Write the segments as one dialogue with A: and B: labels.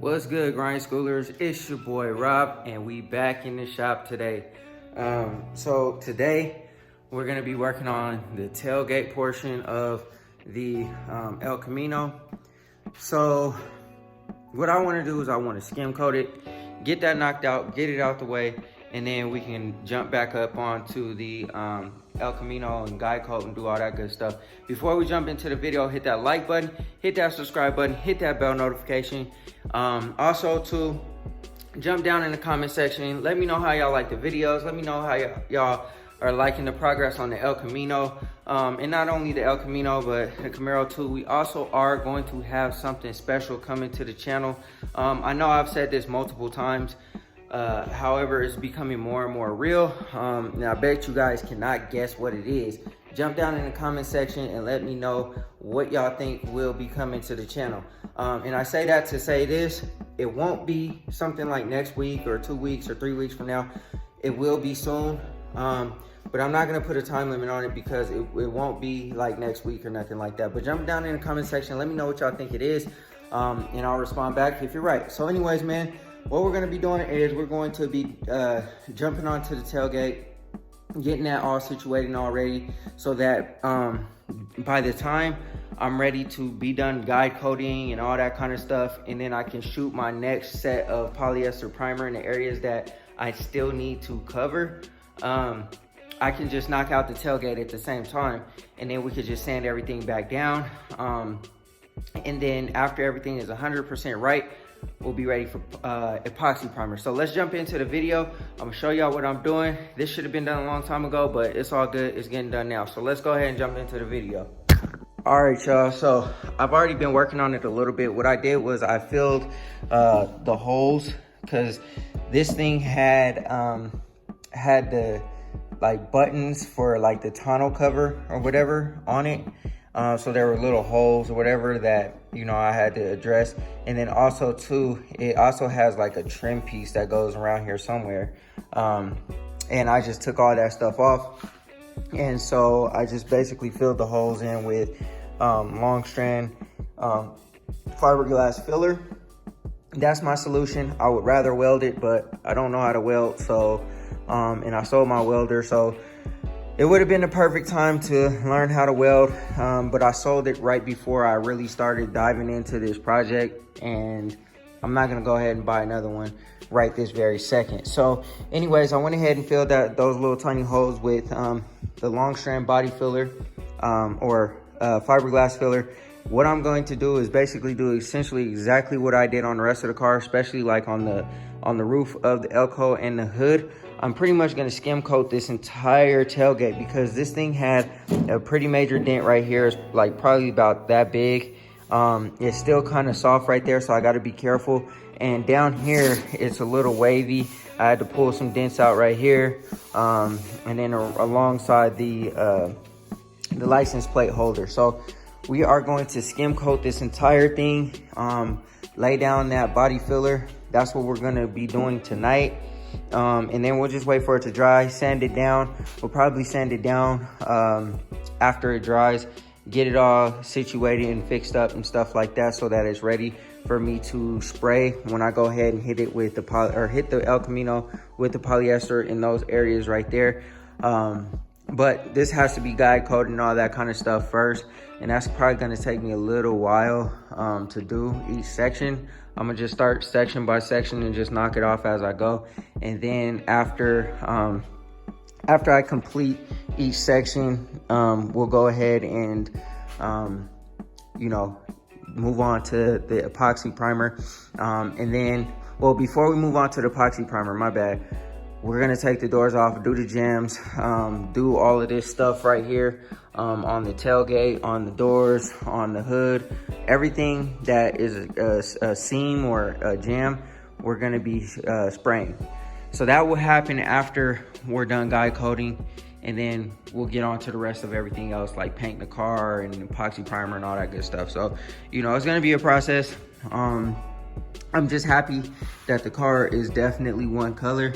A: What's good, grind schoolers? It's your boy Rob, and we back in the shop today. So today we're gonna be working on the tailgate portion of the El Camino. So what I want to do is I want to skim coat it, get that knocked out, get it out the way, and then we can jump back up onto the El Camino and guide coat and do all that good stuff. Before we jump into the video, hit that like button, hit that subscribe button, hit that bell notification. Also to jump down in the comment section, let me know how y'all like the videos. Let me know how y'all are liking the progress on the El Camino. And not only the El Camino, but the Camaro too. We also are going to have something special coming to the channel. I know I've said this multiple times. However, it's becoming more and more real. And I bet you guys cannot guess what it is. Jump down in the comment section and let me know what y'all think will be coming to the channel. And I say that to say this, it won't be something like next week or 2 weeks or 3 weeks from now. It will be soon. But I'm not gonna put a time limit on it because it won't be like next week or nothing like that. But jump down in the comment section, let me know what y'all think it is. And I'll respond back if you're right. So anyways, man, what we're gonna be doing is we're going to be jumping onto the tailgate, getting that all situated and all ready so that by the time I'm ready to be done guide coating and all that kind of stuff, and then I can shoot my next set of polyester primer in the areas that I still need to cover, I can just knock out the tailgate at the same time, and then we could just sand everything back down. And then after everything is 100% right, we'll be ready for epoxy primer. So let's jump into the video. I'm gonna show y'all what I'm doing. This should have been done a long time ago, but it's all good. It's getting done now. So let's go ahead and jump into the video. All right, y'all. So I've already been working on it a little bit. What I did was I filled the holes because this thing had the like buttons for like the tonneau cover or whatever on it. So there were little holes or whatever that, you know, I had to address. And then also too, it also has like a trim piece that goes around here somewhere. And I just took all that stuff off. And so I just basically filled the holes in with long strand fiberglass filler. That's my solution. I would rather weld it, but I don't know how to weld. So, and I sold my welder. So it would have been the perfect time to learn how to weld, but I sold it right before I really started diving into this project, and I'm not gonna go ahead and buy another one right this very second. So anyways, I went ahead and filled out those little tiny holes with the long strand body filler or fiberglass filler. What I'm going to do is basically do essentially exactly what I did on the rest of the car, especially like on the roof of the Elco and the hood. I'm pretty much gonna skim coat this entire tailgate because this thing had a pretty major dent right here. It's like probably about that big. It's still kind of soft right there, so I gotta be careful. And down here, it's a little wavy. I had to pull some dents out right here. And then alongside the license plate holder. So we are going to skim coat this entire thing, lay down that body filler. That's what we're gonna be doing tonight. And then we'll just wait for it to dry, sand it down. We'll probably sand it down after it dries, get it all situated and fixed up and stuff like that so that it's ready for me to spray when I go ahead and hit it with the hit the El Camino with the polyester in those areas right there. But this has to be guide coated and all that kind of stuff first, and that's probably going to take me a little while to do each section. I'm gonna just start section by section and just knock it off as I go. And then after I complete each section, we'll go ahead and, you know, move on to the epoxy primer. And then, well, before we move on to the epoxy primer, my bad, we're gonna take the doors off, do the jams, do all of this stuff right here on the tailgate, on the doors, on the hood, everything that is a seam or a jam, we're gonna be spraying. So that will happen after we're done guide coating, and then we'll get on to the rest of everything else, like painting the car and epoxy primer and all that good stuff. So, you know, it's gonna be a process. I'm just happy that the car is definitely one color.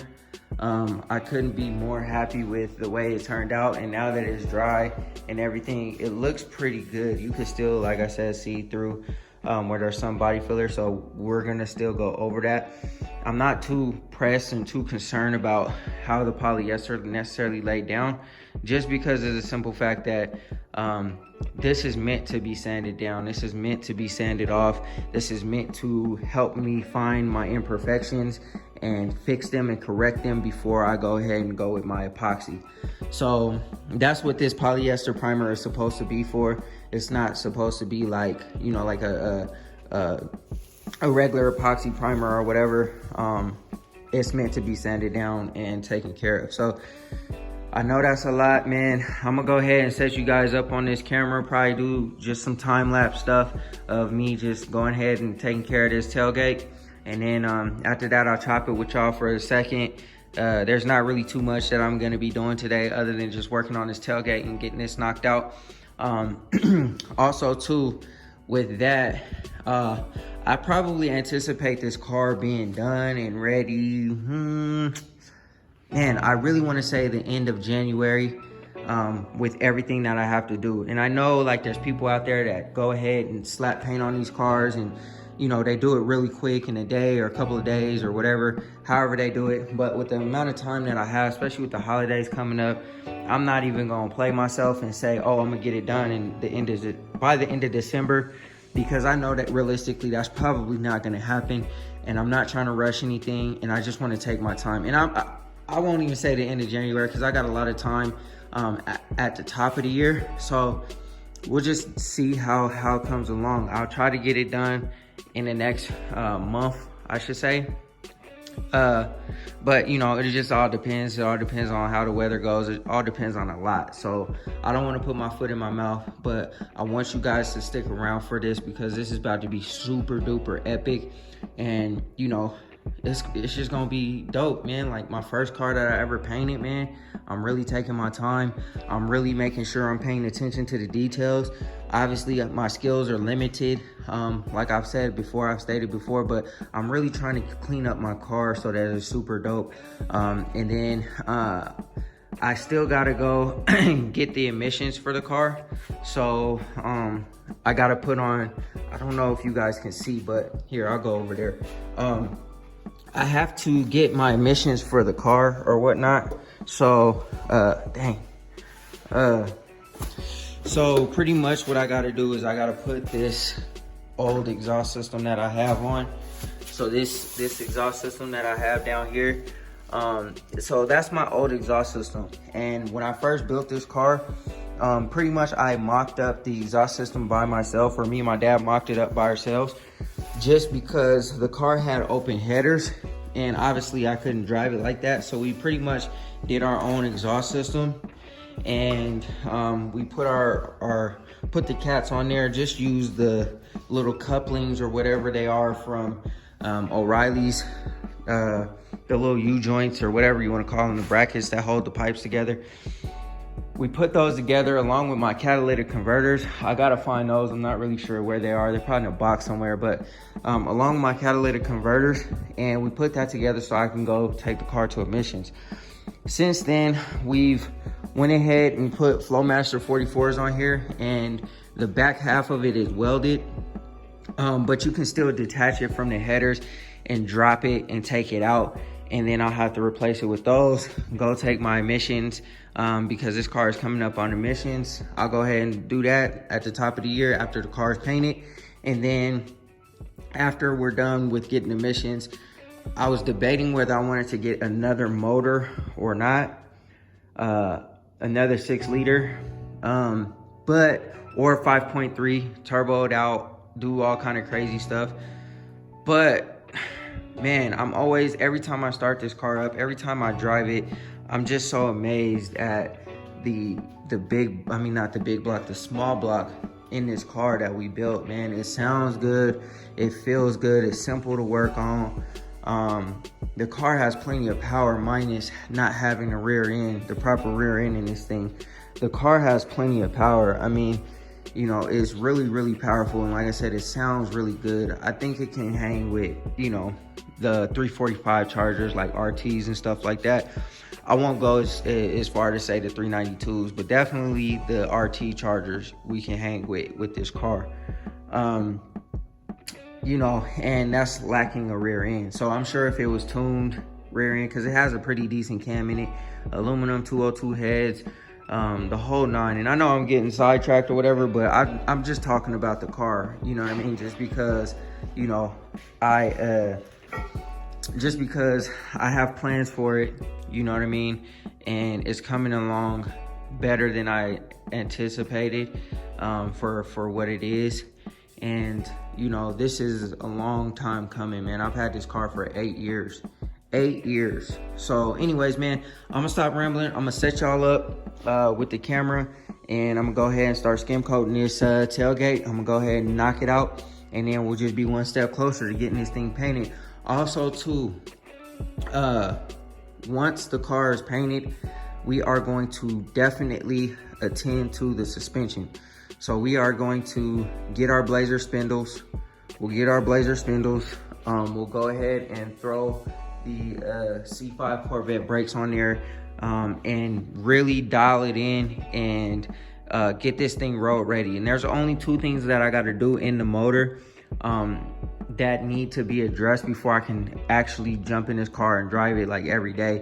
A: I couldn't be more happy with the way it turned out, and now that it's dry and everything, it looks pretty good. You can still, like I said, see through where there's some body filler, so we're gonna still go over that. I'm not too pressed and too concerned about how the polyester necessarily laid down, just because of the simple fact that this is meant to be sanded down. This is meant to be sanded off. This is meant to help me find my imperfections and fix them and correct them before I go ahead and go with my epoxy. So that's what this polyester primer is supposed to be for. It's not supposed to be like, you know, like a regular epoxy primer or whatever. It's meant to be sanded down and taken care of. So I know that's a lot, man. I'm gonna go ahead and set you guys up on this camera, probably do just some time-lapse stuff of me just going ahead and taking care of this tailgate. And then after that, I'll chop it with y'all for a second. There's not really too much that I'm gonna be doing today other than just working on this tailgate and getting this knocked out. Also too, with that, I probably anticipate this car being done and ready. Man, I really want to say the end of January with everything that I have to do. And I know like there's people out there that go ahead and slap paint on these cars, and you know, they do it really quick in a day or a couple of days or whatever, however they do it. But with the amount of time that I have, especially with the holidays coming up, I'm not even gonna play myself and say, oh, I'm gonna get it done by the end of December, because I know that realistically that's probably not gonna happen. And I'm not trying to rush anything, and I just want to take my time. And I won't even say the end of January, because I got a lot of time at the top of the year. So we'll just see how it comes along. I'll try to get it done in the next month, I should say. But you know, it just all depends. It all depends on how the weather goes. It all depends on a lot. So I don't want to put my foot in my mouth, but I want you guys to stick around for this, because this is about to be super duper epic. And you know, it's just gonna be dope, man. Like my first car that I ever painted, man. I'm really taking my time. I'm really making sure I'm paying attention to the details. Obviously my skills are limited, like I've stated before, but I'm really trying to clean up my car so that it's super dope. And then I still gotta go get the emissions for the car. So I gotta put on, I don't know if you guys can see, but here, I'll go over there. I have to get my emissions for the car or whatnot. So, so pretty much what I gotta do is I gotta put this old exhaust system that I have on. So this exhaust system that I have down here, so that's my old exhaust system. And when I first built this car, pretty much I mocked up the exhaust system by myself, or me and my dad mocked it up by ourselves, just because the car had open headers and obviously I couldn't drive it like that. So we pretty much did our own exhaust system, and we put put the cats on there, just use the little couplings or whatever they are from O'Reilly's, the little U-joints or whatever you want to call them, the brackets that hold the pipes together. We put those together along with my catalytic converters. I gotta find those. I'm not really sure where they are. They're probably in a box somewhere, but along with my catalytic converters, and we put that together so I can go take the car to emissions. Since then, we've went ahead and put Flowmaster 44s on here, and the back half of it is welded, but you can still detach it from the headers and drop it and take it out. And then I'll have to replace it with those, go take my emissions, because this car is coming up on emissions. I'll go ahead and do that at the top of the year after the car is painted. And then after we're done with getting emissions, I was debating whether I wanted to get another motor or not, another 6-liter, or 5.3, turboed out, do all kind of crazy stuff. But man, I'm always, every time I start this car up, every time I drive it, I'm just so amazed at the small block in this car that we built, man. It sounds good, it feels good, it's simple to work on. The car has plenty of power, minus not having the rear end, the proper rear end in this thing. The car has plenty of power. I mean, you know, it's really, really powerful. And like I said, it sounds really good. I think it can hang with, you know, the 345 chargers like RTs and stuff like that. I won't go as far to say the 392s, but definitely the RT chargers we can hang with this car. you know, and that's lacking a rear end. So I'm sure if it was tuned rear end, because it has a pretty decent cam in it, aluminum 202 heads, the whole nine. And I know I'm getting sidetracked or whatever, but I'm just talking about the car, you know what I mean? Just because, you know, just because I have plans for it, you know what I mean? And it's coming along better than I anticipated for what it is. And, you know, this is a long time coming, man. I've had this car for 8 years. 8 years. So anyways, man, I'm gonna stop rambling. I'm gonna set y'all up with the camera, and I'm gonna go ahead and start skim coating this tailgate. I'm gonna go ahead and knock it out, and then we'll just be one step closer to getting this thing painted. Also too, once the car is painted, we are going to definitely attend to the suspension. So we are going to get our blazer spindles. We'll get our blazer spindles. We'll go ahead and throw the C5 Corvette brakes on there, and really dial it in and get this thing road ready. And there's only 2 things that I got to do in the motor that need to be addressed before I can actually jump in this car and drive it like every day.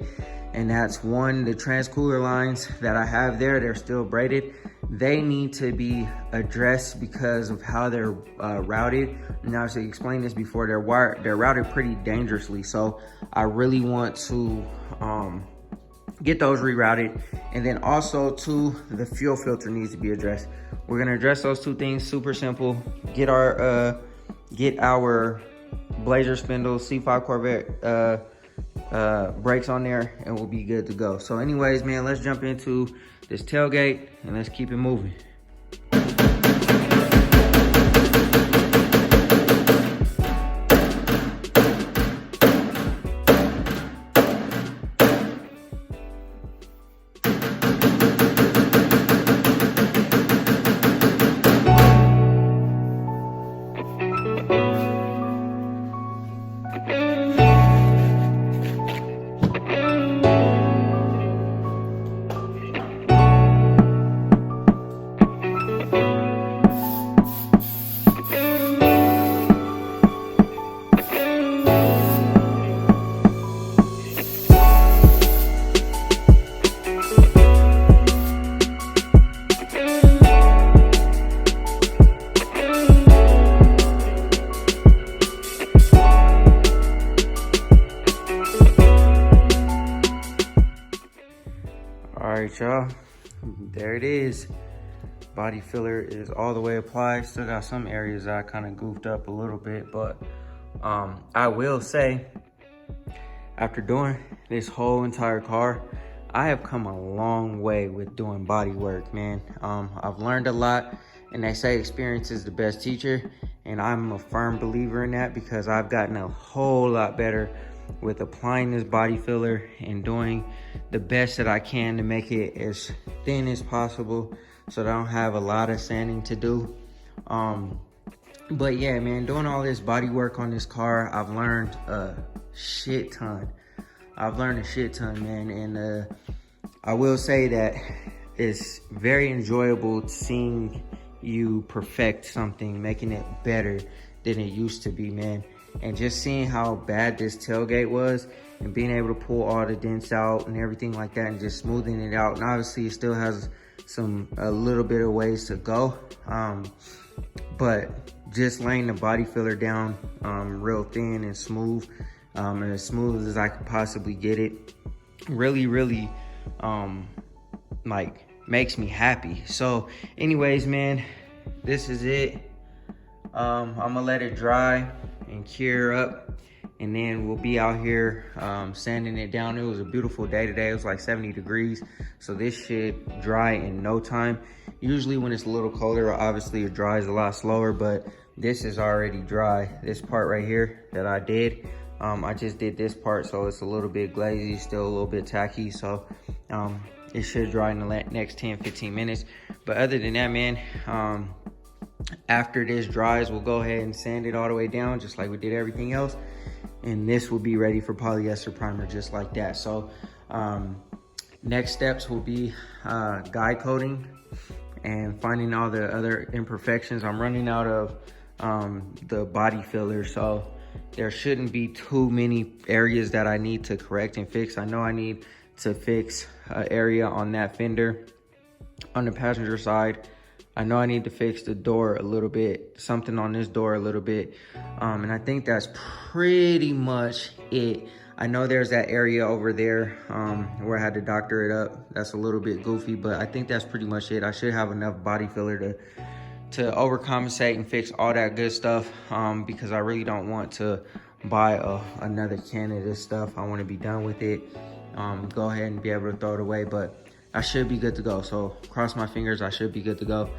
A: And that's 1, the transcooler lines that I have there, they're still braided. They need to be addressed because of how they're routed. And obviously explained this before, they're routed pretty dangerously. So I really want to get those rerouted. And then also too, the fuel filter needs to be addressed. We're gonna address those 2 things, super simple. Get our blazer spindles, C5 Corvette brakes on there, and we'll be good to go. So anyways, man, let's jump into this tailgate and let's keep it moving. Alright, y'all, there it is. Body filler is all the way applied. Still got some areas I kind of goofed up a little bit, but I will say, after doing this whole entire car, I have come a long way with doing body work, man. I've learned a lot, and they say experience is the best teacher, and I'm a firm believer in that because I've gotten a whole lot better with applying this body filler and doing the best that I can to make it as thin as possible so that I don't have a lot of sanding to do. But yeah, man, doing all this body work on this car, I've learned a shit ton. Man, and I will say that it's very enjoyable seeing you perfect something, making it better than it used to be, man. And just seeing how bad this tailgate was and being able to pull all the dents out and everything like that and just smoothing it out. And obviously it still has a little bit of ways to go. But just laying the body filler down real thin and smooth, and as smooth as I could possibly get it, really like makes me happy. So anyways, man, this is it. I'm gonna let it dry and cure up, and then we'll be out here sanding it down. It was a beautiful day today. It was like 70 degrees, so this should dry in no time. Usually when it's a little colder, obviously it dries a lot slower, but this is already dry. This part right here that I did, I just did this part, so it's a little bit glazy, still a little bit tacky, so it should dry in the next 10-15 minutes. But other than that, man, after this dries, we'll go ahead and sand it all the way down just like we did everything else, and this will be ready for polyester primer just like that. So next steps will be guide coating and finding all the other imperfections. I'm running out of the body filler. So there shouldn't be too many areas that I need to correct and fix. I know I need to fix an area on that fender on the passenger side. I know I need to fix the door a little bit, something on this door a little bit. And I think that's pretty much it. I know there's that area over there where I had to doctor it up. That's a little bit goofy, but I think that's pretty much it. I should have enough body filler to overcompensate and fix all that good stuff, because I really don't want to buy another can of this stuff. I want to be done with it, go ahead and be able to throw it away, but I should be good to go. So cross my fingers, I should be good to go.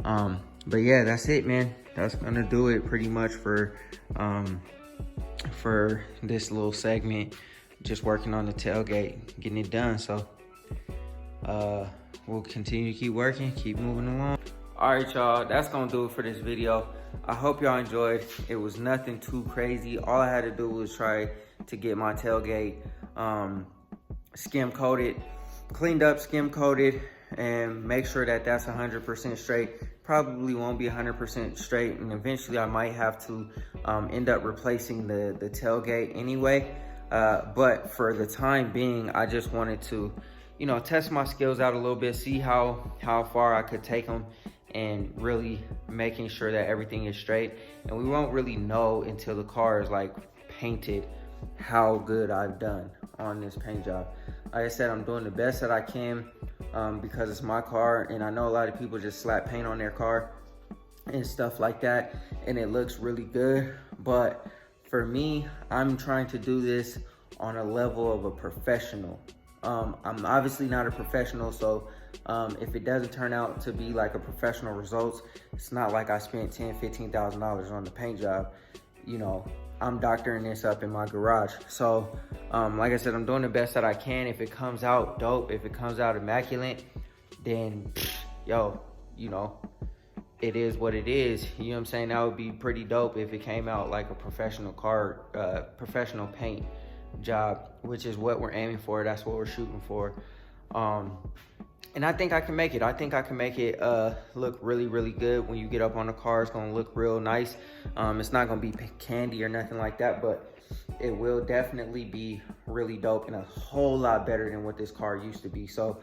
A: But yeah, that's it, man. That's gonna do it pretty much for this little segment. Just working on the tailgate, getting it done. So we'll continue to keep working, keep moving along. All right, y'all, that's gonna do it for this video. I hope y'all enjoyed. It was nothing too crazy. All I had to do was try to get my tailgate skim coated, cleaned up, skim coated, and make sure that that's 100% straight. Probably won't be 100% straight, and eventually I might have to end up replacing the tailgate anyway. But for the time being, I just wanted to, you know, test my skills out a little bit, see how far I could take them, and really making sure that everything is straight. And we won't really know until the car is like painted how good I've done on this paint job. Like I said, I'm doing the best that I can because it's my car, and I know a lot of people just slap paint on their car and stuff like that, and it looks really good. But for me, I'm trying to do this on a level of a professional. I'm obviously not a professional, so if it doesn't turn out to be like a professional results, it's not like I spent $10,000-$15,000 on the paint job. You know, I'm doctoring this up in my garage. So like I said, I'm doing the best that I can. If it comes out dope, if it comes out immaculate, then yo, you know, it is what it is. You know what I'm saying? That would be pretty dope if it came out like a professional car, professional paint job, which is what we're aiming for. That's what we're shooting for. And I think I can make it. I think I can make it look really, really good. When you get up on the car, it's gonna look real nice. It's not gonna be candy or nothing like that, but it will definitely be really dope and a whole lot better than what this car used to be. So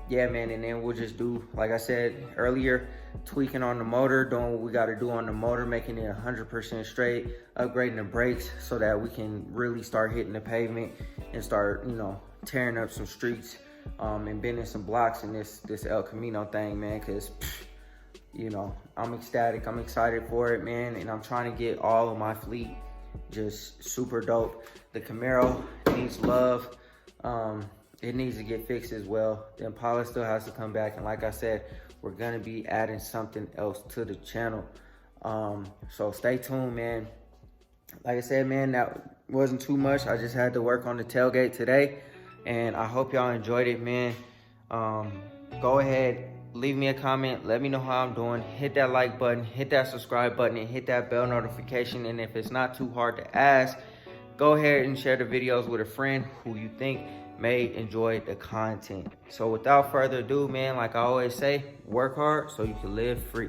A: yeah, man, and then we'll just do, like I said earlier, tweaking on the motor, doing what we gotta do on the motor, making it 100% straight, upgrading the brakes so that we can really start hitting the pavement and start, you know, tearing up some streets and bending some blocks in this El Camino thing, man, because you know, I'm ecstatic, I'm excited for it, man, and I'm trying to get all of my fleet just super dope. The Camaro needs love. It needs to get fixed as well. The Impala still has to come back, and like I said, we're gonna be adding something else to the channel. So stay tuned, man. Like I said, man, that wasn't too much. I just had to work on the tailgate today, and I hope y'all enjoyed it, man. Go ahead, leave me a comment, let me know how I'm doing. Hit that like button, hit that subscribe button, and hit that bell notification. And if it's not too hard to ask, go ahead and share the videos with a friend who you think may enjoy the content. So without further ado, man, like I always say, work hard so you can live free.